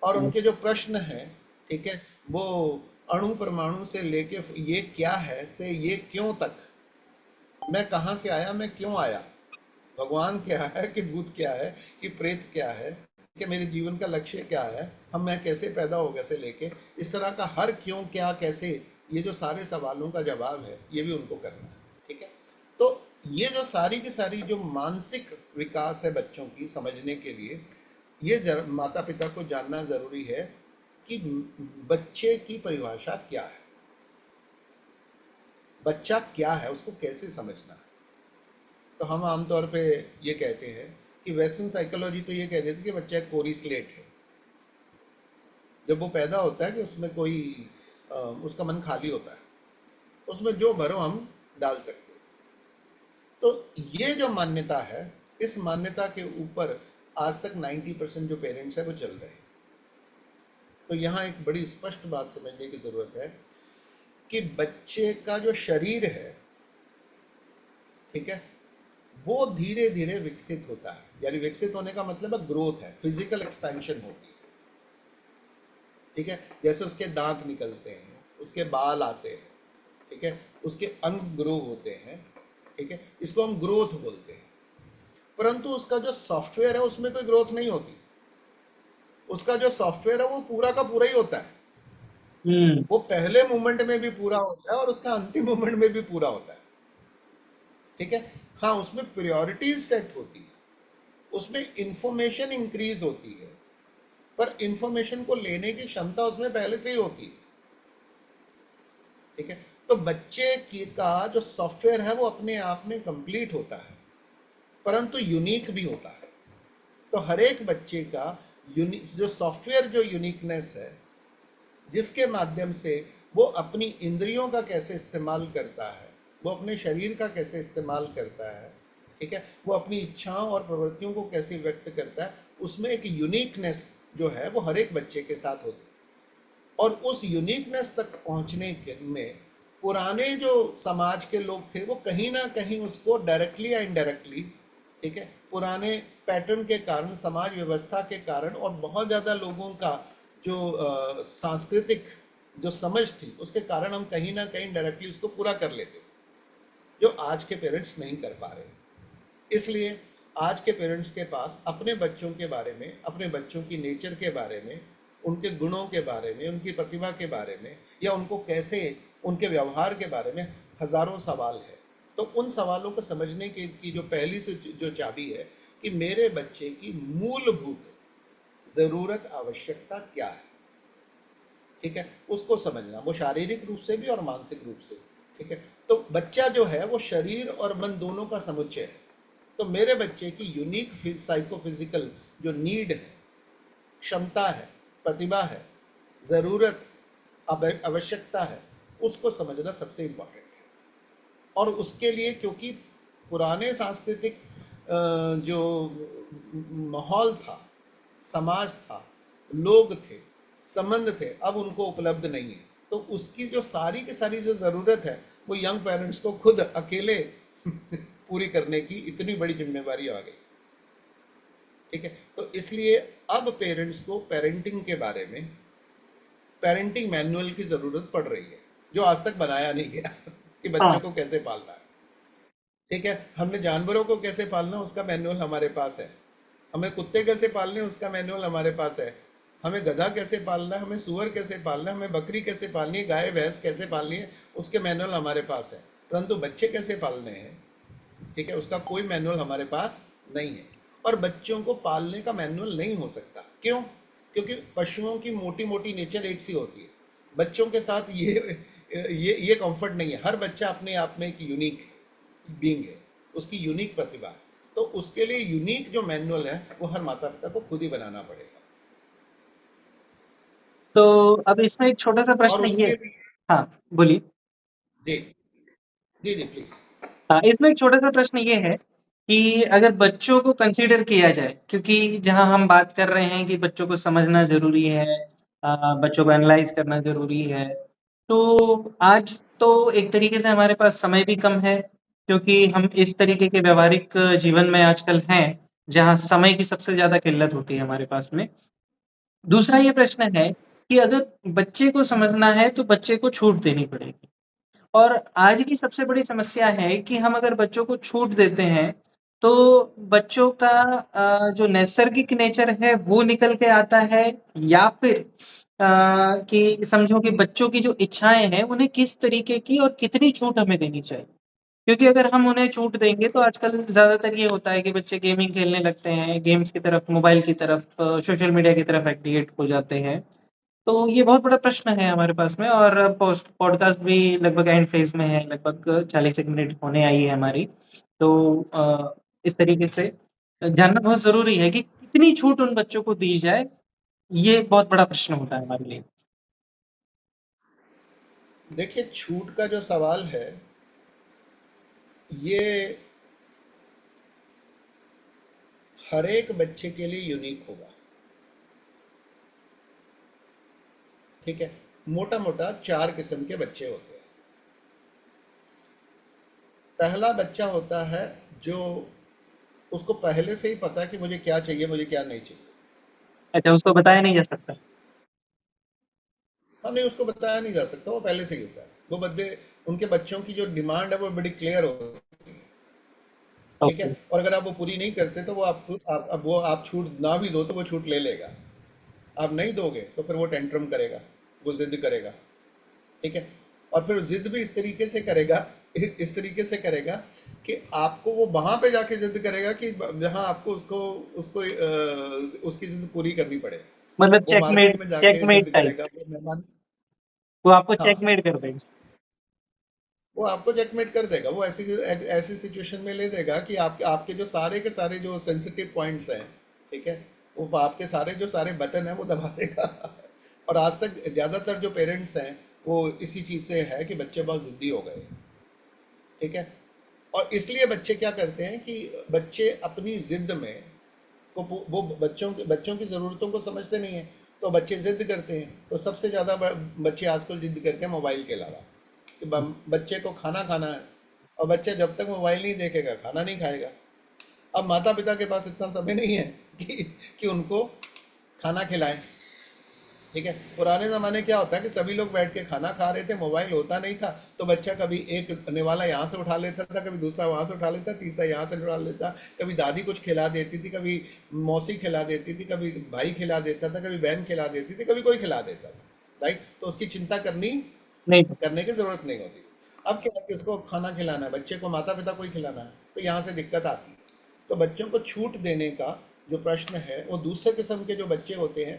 और उनके जो प्रश्न हैं, ठीक है, वो अणु परमाणु से लेके ये क्या है से ये क्यों तक, मैं कहाँ से आया, मैं क्यों आया, भगवान क्या है कि भूत क्या है कि प्रेत क्या है, कि मेरे जीवन का लक्ष्य क्या है, हम मैं कैसे पैदा हो गए से लेके इस तरह का हर क्यों क्या कैसे, ये जो सारे सवालों का जवाब है ये भी उनको करना है। ठीक है, तो ये जो सारी की सारी जो मानसिक विकास है बच्चों की समझने के लिए, ये माता पिता को जानना ज़रूरी है कि बच्चे की परिभाषा क्या है, बच्चा क्या है, उसको कैसे समझना है। तो हम आमतौर पे ये कहते हैं कि वेस्टर्न साइकोलॉजी तो ये कह देती है कि बच्चा एक कोरी स्लेट है, जब वो पैदा होता है कि उसमें कोई उसका मन खाली होता है, उसमें जो भरो हम डाल सकते हैं। तो ये जो मान्यता है, इस मान्यता के ऊपर आज तक 90% जो पेरेंट्स है वो चल रहे हैं। तो यहाँ एक बड़ी स्पष्ट बात समझने की ज़रूरत है कि बच्चे का जो शरीर है, ठीक है, वो धीरे धीरे विकसित होता है, यानी विकसित होने का मतलब है ग्रोथ है, फिजिकल एक्सपेंशन होती है। ठीक है, जैसे उसके दांत निकलते हैं, उसके बाल आते हैं, ठीक है, उसके अंग ग्रो होते हैं, ठीक है, इसको हम ग्रोथ बोलते हैं। परंतु उसका जो सॉफ्टवेयर है उसमें कोई ग्रोथ नहीं होती, उसका जो सॉफ्टवेयर है वो पूरा का पूरा ही होता है, वो पहले मोमेंट में भी पूरा होता है और उसका अंतिम मोमेंट में भी पूरा होता है। ठीक है, हाँ, उसमें प्रायोरिटीज सेट होती है, उसमें इंफॉर्मेशन इंक्रीज होती है, पर इंफॉर्मेशन को लेने की क्षमता उसमें पहले से ही होती है। ठीक है, तो बच्चे की का जो सॉफ्टवेयर है वो अपने आप में कंप्लीट होता है, परंतु यूनिक भी होता है। तो हर एक बच्चे का जो सॉफ्टवेयर जो यूनिकनेस है, जिसके माध्यम से वो अपनी इंद्रियों का कैसे इस्तेमाल करता है, वो अपने शरीर का कैसे इस्तेमाल करता है, ठीक है, वो अपनी इच्छाओं और प्रवृत्तियों को कैसे व्यक्त करता है, उसमें एक यूनिकनेस जो है वो हर एक बच्चे के साथ होती है। और उस यूनिकनेस तक पहुंचने के में पुराने जो समाज के लोग थे वो कहीं ना कहीं उसको डायरेक्टली या इनडायरेक्टली, ठीक है, पुराने पैटर्न के कारण, समाज व्यवस्था के कारण और बहुत ज़्यादा लोगों का जो सांस्कृतिक जो समझ थी उसके कारण हम कहीं ना कहीं डायरेक्टली उसको पूरा कर लेते, जो आज के पेरेंट्स नहीं कर पा रहे। इसलिए आज के पेरेंट्स के पास अपने बच्चों के बारे में, अपने बच्चों की नेचर के बारे में, उनके गुणों के बारे में, उनकी प्रतिभा के बारे में, या उनको कैसे, उनके व्यवहार के बारे में हजारों सवाल है। तो उन सवालों को समझने की जो पहली से जो चाबी है कि मेरे बच्चे की मूलभूत ज़रूरत आवश्यकता क्या है, ठीक है, उसको समझना, वो शारीरिक रूप से भी और मानसिक रूप से। ठीक है, तो बच्चा जो है वो शरीर और मन दोनों का समुच्चय है। तो मेरे बच्चे की यूनिक साइकोफिजिकल जो नीड है, क्षमता है, प्रतिभा है, ज़रूरत, आवश्यकता है, उसको समझना सबसे इम्पोर्टेंट है। और उसके लिए क्योंकि पुराने सांस्कृतिक जो माहौल था, समाज था, लोग थे, संबंध थे, अब उनको उपलब्ध नहीं है। तो उसकी जो सारी की सारी जो ज़रूरत है वो यंग पेरेंट्स को खुद अकेले पूरी करने की इतनी बड़ी जिम्मेवारी आ गई। ठीक है, तो इसलिए अब पेरेंट्स को पेरेंटिंग के बारे में पेरेंटिंग मैनुअल की ज़रूरत पड़ रही है, जो आज तक बनाया नहीं गया कि बच्चों को कैसे पालना है। ठीक है, हमने जानवरों को कैसे पालना उसका मैनुअल हमारे पास है, हमें कुत्ते कैसे पालने उसका मैनुअल हमारे पास है, हमें गधा कैसे पालना है, हमें सुअर कैसे पालना है, हमें बकरी कैसे पालनी है, गाय भैंस कैसे पालनी है, उसके मैनुअल हमारे पास है। परंतु बच्चे कैसे पालने हैं, ठीक है, उसका कोई मैनुअल हमारे पास नहीं है। और बच्चों को पालने का मैनुअल नहीं हो सकता। क्यों? क्योंकि पशुओं की मोटी मोटी नेचर एक सी होती है। बच्चों के साथ ये कंफर्ट नहीं है। हर बच्चा अपने आप में एक यूनिक बीइंग है, उसकी यूनिक प्रतिभा है। तो उसके लिए यूनिक जो मैनुअल है वो हर माता पिता को खुद ही बनाना पड़ेगा। तो अब इसमें एक छोटा-सा और प्रश्न ये उसके लिए हाँ, बोलिए। जी जी जी प्लीज। हाँ, इसमें एक छोटा-सा प्रश्न ये है कि अगर बच्चों को कंसीडर किया जाए, क्योंकि जहाँ हम बात कर रहे हैं कि बच्चों को समझना ज़रूरी है, बच्चों को एनालाइज़ करना ज़रूरी है। तो आज तो एक तरीके से हमारे पास समय भी कम है, क्योंकि हम इस तरीके के व्यावहारिक जीवन में आजकल हैं, जहाँ समय की सबसे ज़्यादा किल्लत होती है हमारे पास में। दूसरा ये प्रश्न है कि अगर बच्चे को समझना है, तो बच्चे को छूट देनी पड़ेगी। और आज की सबसे बड़ी समस्या है कि हम अगर बच्चों को छूट देते हैं, तो बच्चों का जो नैसर्गिक नेचर है वो निकल के आता है, या फिर कि समझो कि बच्चों की जो इच्छाएँ हैं, उन्हें किस तरीके की और कितनी छूट हमें देनी चाहिए। क्योंकि अगर हम उन्हें छूट देंगे तो आजकल ज़्यादातर ये होता है कि बच्चे गेमिंग खेलने लगते हैं, गेम्स की तरफ, मोबाइल की तरफ, सोशल मीडिया की तरफ एडिक्ट हो जाते हैं। तो ये बहुत बड़ा प्रश्न है हमारे पास में, और पॉडकास्ट भी लगभग एंड फेज में है, लगभग 40 एक मिनट होने आई है हमारी। तो इस तरीके से जानना बहुत ज़रूरी है कि कितनी छूट उन बच्चों को दी जाए, ये बहुत बड़ा प्रश्न होता है हमारे लिए। देखिए, छूट का जो सवाल है ये हर एक बच्चे के लिए यूनिक होगा। ठीक है, मोटा मोटा चार किस्म के बच्चे होते हैं। पहला बच्चा होता है जो उसको पहले से ही पता है कि मुझे क्या चाहिए, मुझे क्या नहीं चाहिए। अच्छा, उसको बताया नहीं जा सकता। हाँ, नहीं, उसको बताया नहीं जा सकता, वो पहले से ही होता है। वो बच्चे, उनके बच्चों की जो डिमांड है वो बड़ी क्लियर होती है। ठीक ओके। है, और अगर आप वो पूरी नहीं करते तो वो आपको आप वो आप छूट ना भी दो तो वो छूट ले लेगा। आप नहीं दोगे तो फिर वो टेंट्रम करेगा, वो जिद करेगा। ठीक है, और फिर जिद भी इस तरीके से करेगा, इस तरीके से करेगा कि आपको वो वहां पे जाके जिद करेगा कि जहां आपको उसको उसको उसकी जिद पूरी करनी पड़े। मतलब वो मार्केट चेकमेट में जाके चेकमेट जिद टाइप, करेगा, वो मेहमान। वो आपको हाँ, चेकमेट कर देगा। वो आपको चेकमेट कर देगा। वो ऐसी ऐसी सिचुएशन में ले देगा कि आपके जो सारे के सारे जो सेंसिटिव पॉइंट्स हैं, ठीक है, वो आपके सारे जो सारे बटन हैं वो दबा देगा। और आज तक ज़्यादातर जो पेरेंट्स हैं वो इसी चीज़ से है कि बच्चे बहुत ज़िद्दी हो गए। ठीक है, और इसलिए बच्चे क्या करते हैं कि बच्चे अपनी ज़िद में वो बच्चों की ज़रूरतों को समझते नहीं हैं। तो बच्चे ज़िद करते हैं, तो सबसे ज़्यादा बच्चे आजकल ज़िद करते हैं मोबाइल के अलावा, कि बच्चे को खाना खाना है, और बच्चा जब तक मोबाइल नहीं देखेगा खाना नहीं खाएगा। अब माता पिता के पास इतना समय नहीं है कि उनको खाना खिलाएं। ठीक है, पुराने ज़माने क्या होता है कि सभी लोग बैठ के खाना खा रहे थे, मोबाइल होता नहीं था, तो बच्चा कभी एक निवाला यहाँ से उठा लेता था, कभी दूसरा वहाँ से उठा लेता, तीसरा यहाँ से उठा लेता, कभी दादी कुछ खिला देती थी, कभी मौसी खिला देती थी, कभी भाई खिला देता था, कभी बहन खिला देती थी, कभी कोई खिला देता था। राइट, तो उसकी चिंता नहीं तो। करने की ज़रूरत नहीं होती। अब क्या है कि उसको खाना खिलाना है, बच्चे को माता पिता को ही खिलाना है, तो यहाँ से दिक्कत आती है। तो बच्चों को छूट देने का जो प्रश्न है वो दूसरे किस्म के जो बच्चे होते हैं,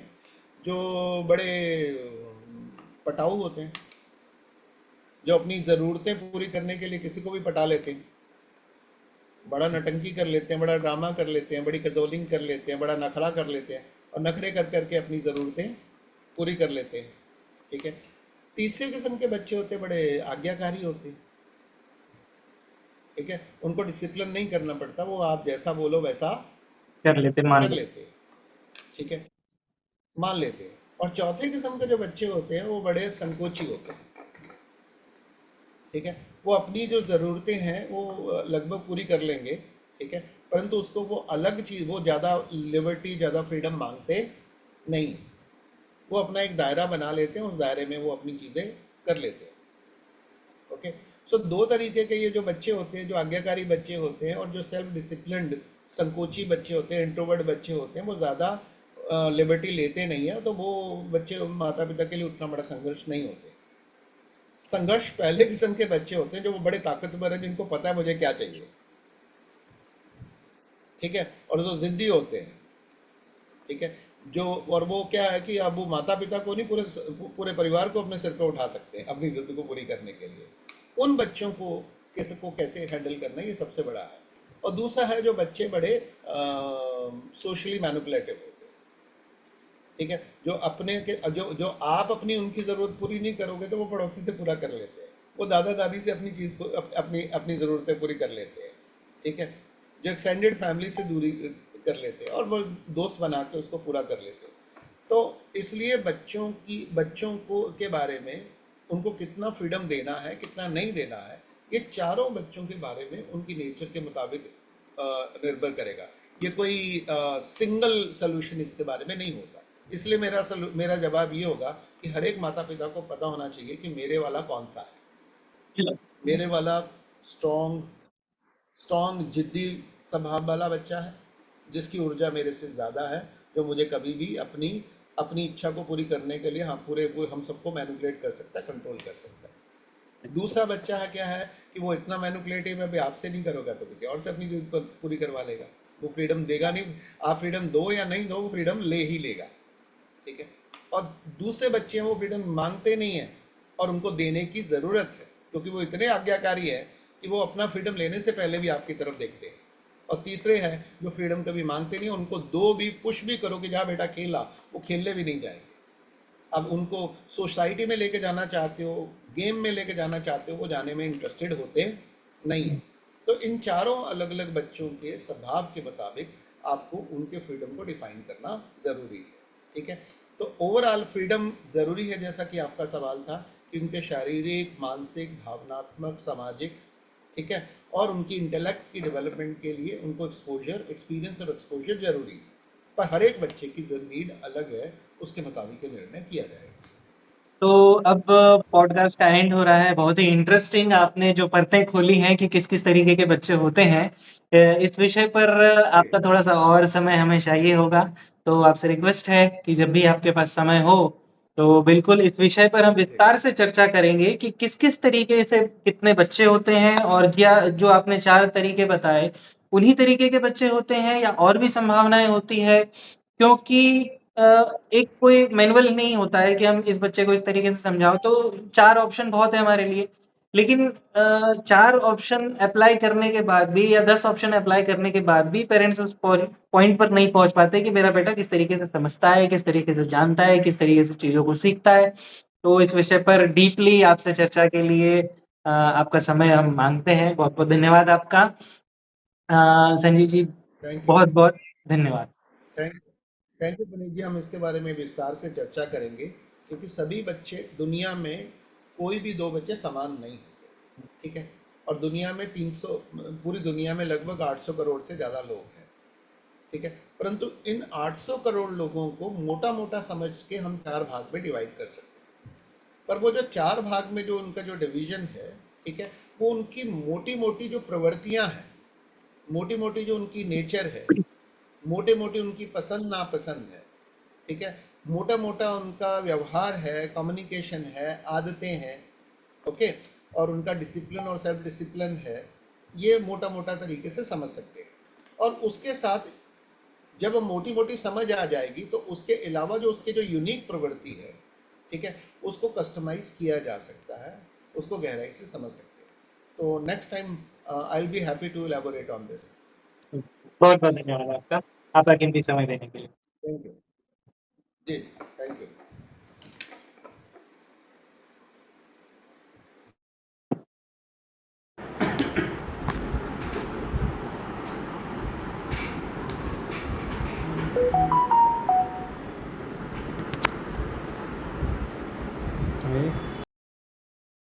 जो बड़े पटाऊ होते हैं, जो अपनी ज़रूरतें पूरी करने के लिए किसी को भी पटा लेते हैं, बड़ा नटंकी कर लेते हैं, बड़ा ड्रामा कर लेते हैं, बड़ी कजोलिंग कर लेते हैं, बड़ा नखरा कर लेते हैं, और नखरे कर करके अपनी ज़रूरतें पूरी कर लेते हैं। ठीक है, तीसरे किस्म के बच्चे होते हैं बड़े आज्ञाकारी होते हैं। ठीक है, उनको डिसिप्लिन नहीं करना पड़ता, वो आप जैसा बोलो वैसा कर लेते, मान कर लेते। लेते हैं। ठीक है, मान लेते हैं। और चौथे किस्म के जो बच्चे होते हैं वो बड़े संकोची होते हैं। ठीक है, वो अपनी जो ज़रूरतें हैं वो लगभग पूरी कर लेंगे। ठीक है, परंतु उसको वो अलग चीज़, वो ज़्यादा लिबर्टी, ज़्यादा फ्रीडम मांगते नहीं। वो अपना एक दायरा बना लेते हैं, उस दायरे में वो अपनी चीज़ें कर लेते हैं। ओके, सो दो तरीके के ये जो बच्चे होते हैं, जो आज्ञाकारी बच्चे होते हैं और जो सेल्फ डिसिप्लिन्ड संकोची बच्चे होते हैं, इंट्रोवर्ट बच्चे होते हैं, वो ज़्यादा लिबर्टी लेते नहीं है, तो वो बच्चे माता पिता के लिए उतना बड़ा संघर्ष नहीं होते। संघर्ष पहले किस्म के बच्चे होते हैं जो वो बड़े ताकतवर हैं, जिनको पता है मुझे क्या चाहिए। ठीक है, और जो जिद्दी होते हैं, ठीक है, जो, और वो क्या है कि अब वो माता पिता को नहीं, पूरे पूरे परिवार को अपने सिर पे उठा सकते हैं अपनी जिद को पूरी करने के लिए। उन बच्चों को कैसे हैंडल करना है, ये सबसे बड़ा है। और दूसरा है जो बच्चे बड़े सोशली मैनिपुलेटिव होते हैं, ठीक है, जो अपने के जो जो आप अपनी उनकी ज़रूरत पूरी नहीं करोगे तो वो पड़ोसी से पूरा कर लेते हैं, वो दादा दादी से अपनी चीज़ को अपनी अपनी ज़रूरतें पूरी कर लेते हैं, ठीक है, जो एक्सटेंडेड फैमिली से दूरी कर लेते हैं और वो दोस्त बना के उसको पूरा कर लेते हैं। तो इसलिए बच्चों को के बारे में उनको कितना फ्रीडम देना है, कितना नहीं देना है, ये चारों बच्चों के बारे में उनकी नेचर के मुताबिक निर्भर करेगा। ये कोई सिंगल सोल्यूशन इसके बारे में नहीं होता। इसलिए मेरा जवाब ये होगा कि हर एक माता पिता को पता होना चाहिए कि मेरे वाला कौन सा है। मेरे वाला स्ट्रॉन्ग स्ट्रॉन्ग जिद्दी स्वभाव वाला बच्चा है, जिसकी ऊर्जा मेरे से ज़्यादा है, जो मुझे कभी भी अपनी अपनी इच्छा को पूरी करने के लिए पूरे हम सबको मैनिपुलेट कर सकता है, कंट्रोल कर सकता है। दूसरा बच्चा है क्या है कि वो इतना मैनिपुलेटिव है, भाई आपसे नहीं करोगा तो किसी और से अपनी जिद पूरी करवा लेगा, वो फ्रीडम देगा नहीं। आप फ्रीडम दो या नहीं दो, वो फ्रीडम ले ही लेगा, ठीक है। और दूसरे बच्चे हैं वो फ्रीडम मांगते नहीं है और उनको देने की ज़रूरत है, क्योंकि वो इतने आज्ञाकारी है कि वो अपना फ्रीडम लेने से पहले भी आपकी तरफ देखते हैं। और तीसरे हैं जो फ्रीडम कभी मांगते नहीं, उनको दो भी पुश भी करो कि जा बेटा खेला, वो खेलने भी नहीं जाएंगे। अब उनको सोसाइटी में लेके जाना चाहते हो, गेम में लेके जाना चाहते हो, वो जाने में इंटरेस्टेड होते नहीं है। तो इन चारों अलग अलग बच्चों के स्वभाव के मुताबिक आपको उनके फ्रीडम को डिफाइन करना ज़रूरी है, ठीक है। तो ओवरऑल फ्रीडम ज़रूरी है, जैसा कि आपका सवाल था, कि उनके शारीरिक, मानसिक, भावनात्मक, सामाजिक, ठीक है, और उनकी इंटेलेक्ट की डेवलपमेंट के लिए उनको एक्सपीरियंस और एक्सपोजर जरूरी है। पर हर एक बच्चे की नीड अलग है, उसके मुताबिक निर्णय किया जाएगा। तो अब पॉडकास्ट का एंड हो रहा है। बहुत ही इंटरेस्टिंग आपने जो परतें खोली हैं कि किस किस तरीके के बच्चे होते हैं। इस विषय पर जी आपका थोड़ा सा और समय हमें चाहिए होगा। तो आपसे रिक्वेस्ट है कि जब भी आपके पास समय हो तो बिल्कुल इस विषय पर हम जी विस्तार से चर्चा करेंगे कि किस किस तरीके से कितने बच्चे होते हैं, और जो आपने 4 तरीके बताए उन्हीं तरीके के बच्चे होते हैं या और भी संभावनाएं होती है। क्योंकि अ, एक कोई मैनुअल नहीं होता है कि हम इस बच्चे को इस तरीके से समझाओ, तो 4 ऑप्शन बहुत है हमारे लिए। लेकिन 4 ऑप्शन अप्लाई करने के बाद भी या 10 ऑप्शन अप्लाई करने के बाद भी पेरेंट्स उस पॉइंट पर नहीं पहुंच पाते कि मेरा बेटा किस तरीके से समझता है, किस तरीके से जानता है, किस तरीके से चीजों को सीखता है। तो इस विषय पर डीपली आपसे चर्चा के लिए आपका समय हम मांगते हैं। बहुत बहुत धन्यवाद आपका। Sanjeev ji, thank you. बहुत बहुत धन्यवाद। थैंक थैंक यू पुनीत जी, हम इसके बारे में विस्तार से चर्चा करेंगे, क्योंकि सभी बच्चे दुनिया में, कोई भी दो बच्चे समान नहीं होते, ठीक है। और दुनिया में 300, पूरी दुनिया में लगभग 800 करोड़ से ज़्यादा लोग हैं, ठीक है। परंतु इन 800 करोड़ लोगों को मोटा मोटा समझ के हम 4 भाग में डिवाइड कर सकते हैं। पर वो जो 4 भाग में जो उनका जो डिवीजन है, ठीक है, वो उनकी मोटी मोटी जो प्रवृत्तियां हैं, मोटी मोटी जो उनकी नेचर है, मोटे मोटे उनकी पसंद नापसंद है, ठीक है, मोटा मोटा उनका व्यवहार है, कम्युनिकेशन है, आदतें हैं, ओके, और उनका डिसिप्लिन और सेल्फ डिसिप्लिन है, ये मोटा मोटा तरीके से समझ सकते हैं। और उसके साथ जब मोटी मोटी समझ आ जाएगी तो उसके अलावा जो उसके जो यूनिक प्रवृत्ति है, ठीक है, उसको कस्टमाइज किया जा सकता है, उसको गहराई से समझ सकते हैं। तो next time I will be happy to elaborate on this. बहुत बहुत धन्यवाद आपका, आपका कीमती समय देने के लिए। Thank you.